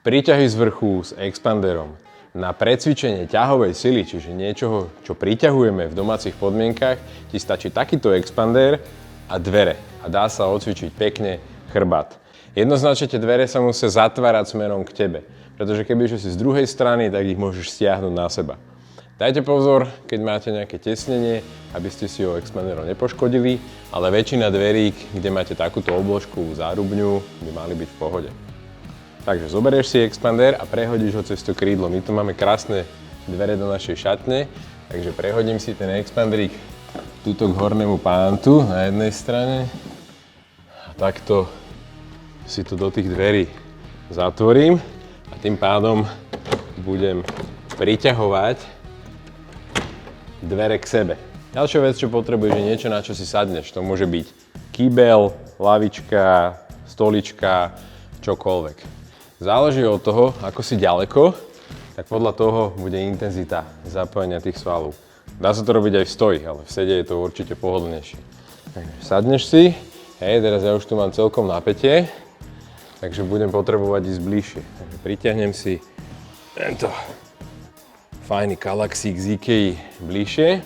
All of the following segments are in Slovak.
Príťahy z vrchu s expanderom. Na precvičenie ťahovej sily, čiže niečoho, čo priťahujeme v domácich podmienkach, ti stačí takýto expander a dvere. A dá sa odcvičiť pekne chrbát. Jednoznačne tie dvere sa musia zatvárať smerom k tebe. Pretože keby si z druhej strany, tak ich môžeš stiahnuť na seba. Dajte pozor, keď máte nejaké tesnenie, aby ste si ho expanderom nepoškodili, ale väčšina dverík, kde máte takúto obložkovú zárubňu, by mali byť v pohode. Takže zoberieš si expander a prehodíš ho cez to krídlo. My tu máme krásne dvere do našej šatne, takže prehodím si ten expanderík tuto k hornému pántu na jednej strane. A takto si to do tých dverí zatvorím a tým pádom budem priťahovať dvere k sebe. Ďalšia vec, čo potrebuješ, je niečo, na čo si sadneš. To môže byť kýbel, lavička, stolička, čokoľvek. Záleží od toho, ako si ďaleko, tak podľa toho bude intenzita zapojenia tých svalov. Dá sa to robiť aj v stoji, ale v sede je to určite pohodlnejšie. Takže sadneš si, teraz ja už tu mám celkom napätie, takže budem potrebovať ísť bližšie. Takže pritiahnem si tento fajný Galaxík z IKEA bližšie,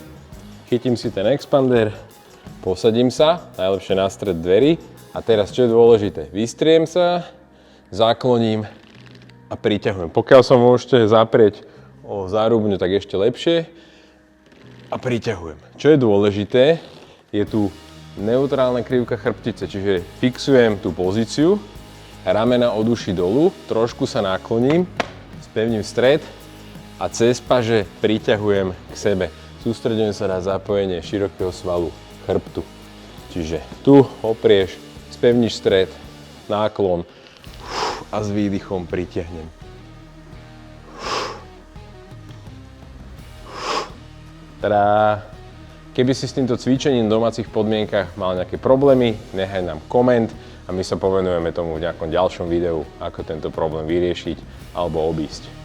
chytím si ten expander, posadím sa, najlepšie na stred dverí a teraz čo je dôležité, vystriem sa, zakloním a priťahujem. Pokiaľ sa môžete zaprieť o zárubňu, tak ešte lepšie a priťahujem. Čo je dôležité, je tu neutrálna krivka chrbtice, čiže fixujem tú pozíciu, ramena od uší dolu, trošku sa nakloním, spevním stred a cez paže priťahujem k sebe. Sústreďujem sa na zapojenie širokého svalu chrbtu. Čiže tu oprieš, spevníš stred, náklon a s výdychom pritiahnem. Tadá! Keby si s týmto cvičením v domácich podmienkach mal nejaké problémy, nechaj nám koment a my sa povenujeme tomu v nejakom ďalšom videu, ako tento problém vyriešiť alebo obísť.